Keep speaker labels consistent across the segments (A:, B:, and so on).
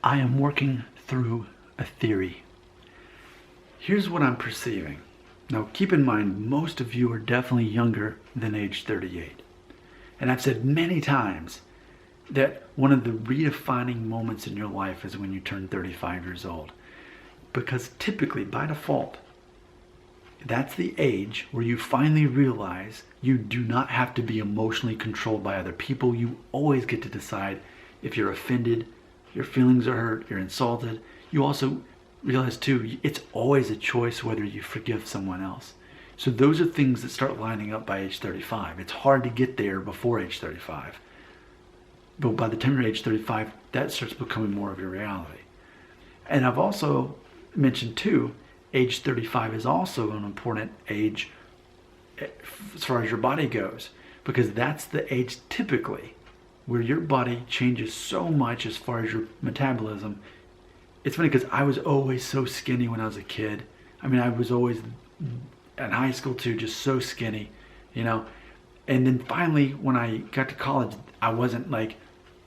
A: I am working through a theory. Here's what I'm perceiving. Now, keep in mind, most of you are definitely younger than age 38. And I've said many times that one of the redefining moments in your life is when you turn 35 years old. Because typically, by default, that's the age where you finally realize you do not have to be emotionally controlled by other people. You always get to decide if you're offended, your feelings are hurt, you're insulted. You also realize too, it's always a choice whether you forgive someone else. So those are things that start lining up by age 35. It's hard to get there before age 35. But by the time you're age 35, that starts becoming more of your reality. And I've also mentioned too, age 35 is also an important age as far as your body goes, because that's the age typically where your body changes so much as far as your metabolism. It's funny because I was always so skinny when I was a kid. I mean, I was always in high school too, just so skinny, you know. And then finally, when I got to college, I wasn't like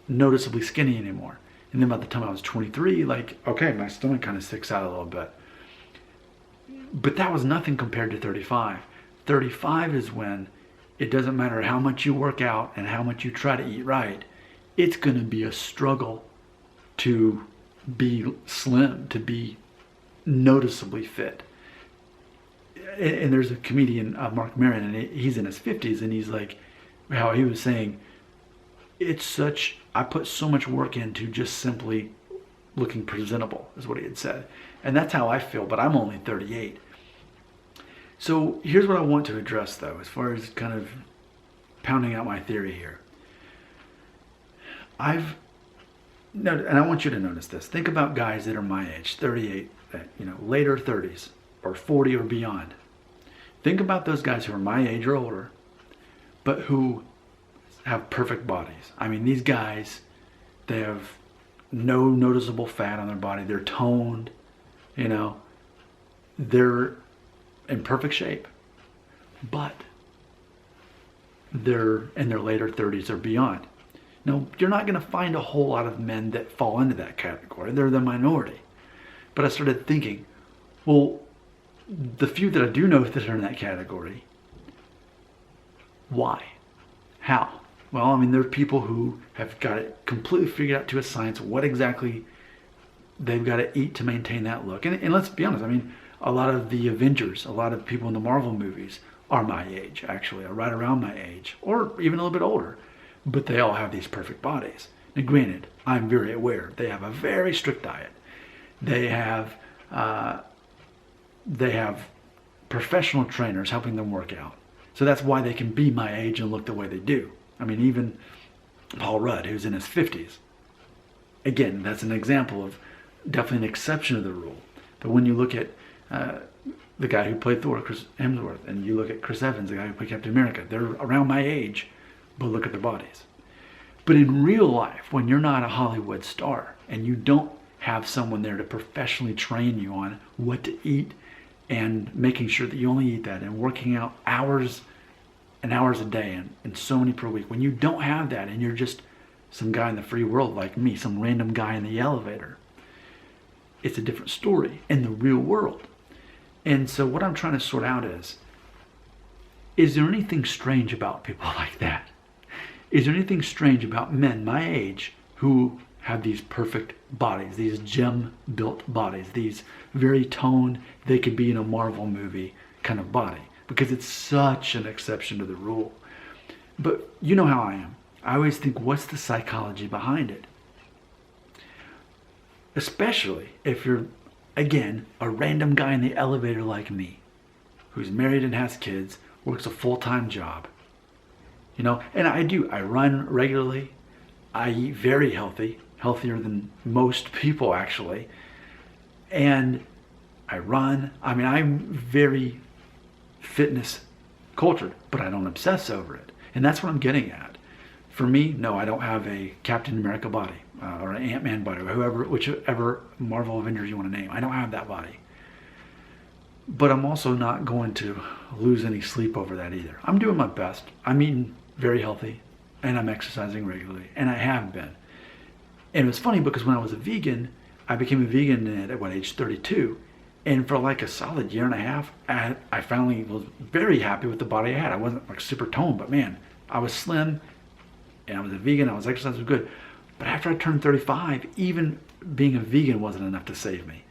A: noticeably skinny anymore. And then by the time I was 23, like, okay, my stomach kind of sticks out a little bit. But that was nothing compared to 35. 35 is when it doesn't matter how much you work out and how much you try to eat right. It's going to be a struggle to be slim, to be noticeably fit. And there's a comedian, Mark Maron, and he's in his 50s, and he's like, how he was saying, I put so much work into just simply looking presentable, is what he had said. And that's how I feel, but I'm only 38. So here's what I want to address though, as far as kind of pounding out my theory here. And I want you to notice this. Think about guys that are my age, 38, later 30s, or 40 or beyond. Think about those guys who are my age or older, but who have perfect bodies. I mean, these guys, they have no noticeable fat on their body. They're toned, they're in perfect shape, but they're in their later 30s or beyond. Now, you're not going to find a whole lot of men that fall into that category. They're the minority. But I started thinking, well, the few that I do know that are in that category, why? How? Well, I mean, there are people who have got it completely figured out to a science what exactly they've got to eat to maintain that look. And let's be honest, I mean, a lot of the Avengers, a lot of people in the Marvel movies are my age, actually, are right around my age, or even a little bit older. But they all have these perfect bodies. Now, granted, I'm very aware they have a very strict diet. They have professional trainers helping them work out. So that's why they can be my age and look the way they do. I mean, even Paul Rudd, who's in his 50s. Again, that's an example of definitely an exception to the rule. But when you look at the guy who played Thor, Chris Hemsworth, and you look at Chris Evans, the guy who played Captain America, they're around my age, but look at their bodies. But in real life, when you're not a Hollywood star and you don't have someone there to professionally train you on what to eat and making sure that you only eat that and working out hours and hours a day and so many per week, when you don't have that and you're just some guy in the free world like me, some random guy in the elevator, it's a different story in the real world. And so what I'm trying to sort out is there anything strange about people like that? Is there anything strange about men my age who have these perfect bodies, these gem-built bodies, these very toned, they could be in a Marvel movie kind of body? Because it's such an exception to the rule. But you know how I am. I always think, what's the psychology behind it? Especially if you're, again, a random guy in the elevator like me, who's married and has kids, works a full-time job. And I run regularly. I eat very healthy, healthier than most people actually. And I run. I mean, I'm very fitness cultured, but I don't obsess over it. And that's what I'm getting at. For me, no, I don't have a Captain America body or an Ant-Man body or whichever Marvel Avengers you want to name. I don't have that body. But I'm also not going to lose any sleep over that either. I'm doing my best. I'm eating very healthy and I'm exercising regularly, and I have been. And it was funny because when I was a vegan, I became a vegan at age 32. And for like a solid year and a half, I finally was very happy with the body I had. I wasn't like super toned, but man, I was slim and I was a vegan. I was exercising good. But after I turned 35, even being a vegan wasn't enough to save me.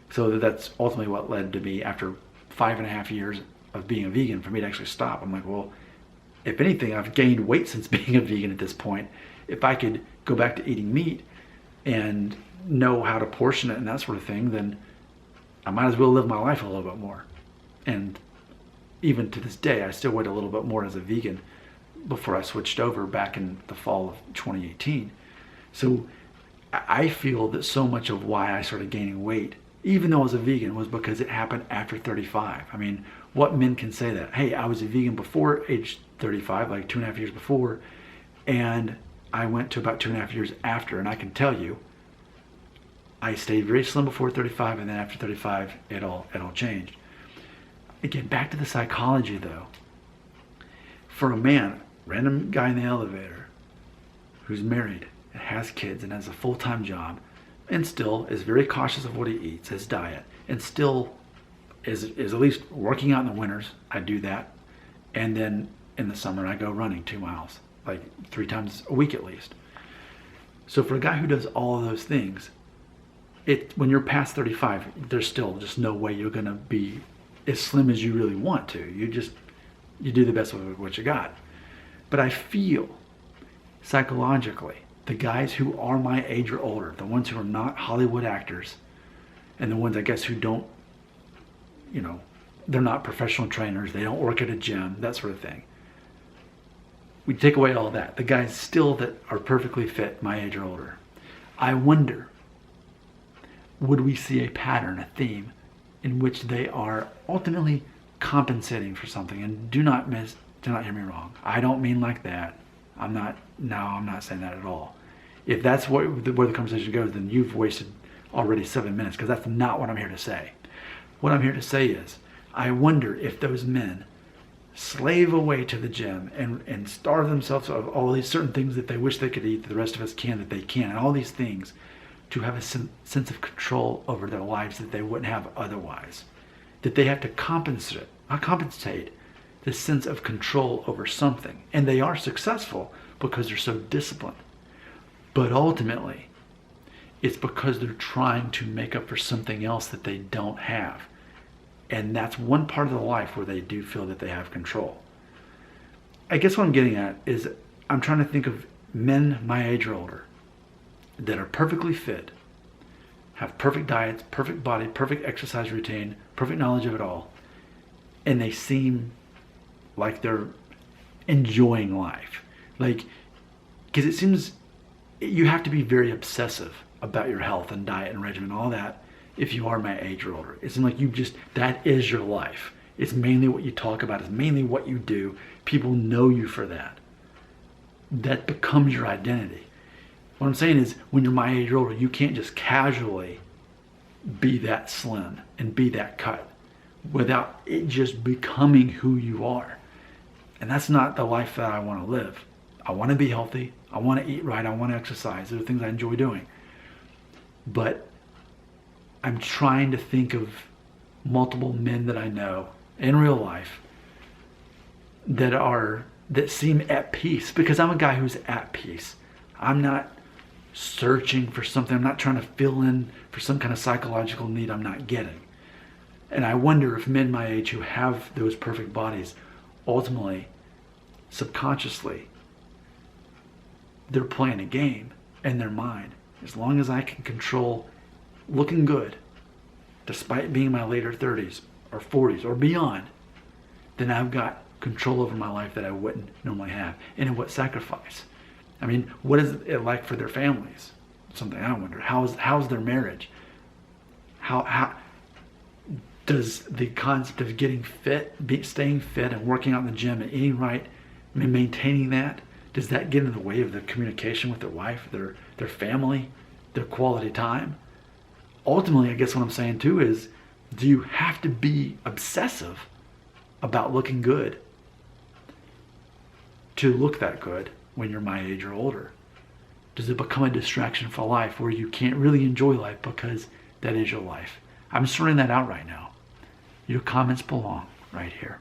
A: So that's ultimately what led to me, after 5.5 years of being a vegan, for me to actually stop. I'm like, well, if anything, I've gained weight since being a vegan at this point. If I could go back to eating meat and know how to portion it and that sort of thing, then I might as well live my life a little bit more. And even to this day, I still weighed a little bit more as a vegan before I switched over back in the fall of 2018. So I feel that so much of why I started gaining weight, even though I was a vegan, was because it happened after 35. I mean, what men can say that? Hey, I was a vegan before age 35, like 2.5 years before, and I went to about 2.5 years after, and I can tell you, I stayed very slim before 35, and then after 35, it all changed. Again, back to the psychology though. For a man, random guy in the elevator, who's married and has kids and has a full-time job, and still is very cautious of what he eats, his diet, and still is at least working out in the winters. I do that. And then in the summer, I go running 2 miles, like 3 times a week at least. So for a guy who does all of those things, when you're past 35, there's still just no way you're gonna be as slim as you really want to. You do the best with what you got. But I feel psychologically, the guys who are my age or older, the ones who are not Hollywood actors, and the ones I guess who don't, they're not professional trainers, they don't work at a gym, that sort of thing. We take away all that. The guys still that are perfectly fit, my age or older. I wonder, would we see a pattern, a theme, in which they are ultimately compensating for something? And do not hear me wrong. I don't mean like that. I'm not saying that at all. If that's where the conversation goes, then you've wasted already 7 minutes, because that's not what I'm here to say. What I'm here to say is, I wonder if those men slave away to the gym and starve themselves of all these certain things that they wish they could eat, that the rest of us can, that they can, and all these things, to have a sense of control over their lives that they wouldn't have otherwise. That they have to compensate this sense of control over something. And they are successful because they're so disciplined. But ultimately, it's because they're trying to make up for something else that they don't have. And that's one part of the life where they do feel that they have control. I guess what I'm getting at is, I'm trying to think of men my age or older that are perfectly fit, have perfect diets, perfect body, perfect exercise routine, perfect knowledge of it all, and they seem like they're enjoying life. Like, because it seems you have to be very obsessive about your health and diet and regimen, all that, if you are my age or older. It seems like that is your life. It's mainly what you talk about. It's mainly what you do. People know you for that. That becomes your identity. What I'm saying is, when you're my age or older, you can't just casually be that slim and be that cut without it just becoming who you are. And that's not the life that I want to live. I want to be healthy. I want to eat right. I want to exercise. Those are things I enjoy doing. But I'm trying to think of multiple men that I know in real life that seem at peace, because I'm a guy who's at peace. I'm not searching for something. I'm not trying to fill in for some kind of psychological need I'm not getting. And I wonder if men my age who have those perfect bodies, ultimately, subconsciously, they're playing a game in their mind. As long as I can control looking good, despite being in my later 30s or 40s or beyond, then I've got control over my life that I wouldn't normally have. And at what sacrifice? I mean, what is it like for their families? Something I wonder. How's their marriage? How does the concept of getting fit, staying fit and working out in the gym and eating right, and maintaining that, does that get in the way of their communication with their wife, their family, their quality time? Ultimately, I guess what I'm saying too is, do you have to be obsessive about looking good to look that good when you're my age or older? does it become a distraction for life where you can't really enjoy life because that is your life? I'm sorting that out right now. Your comments belong right here.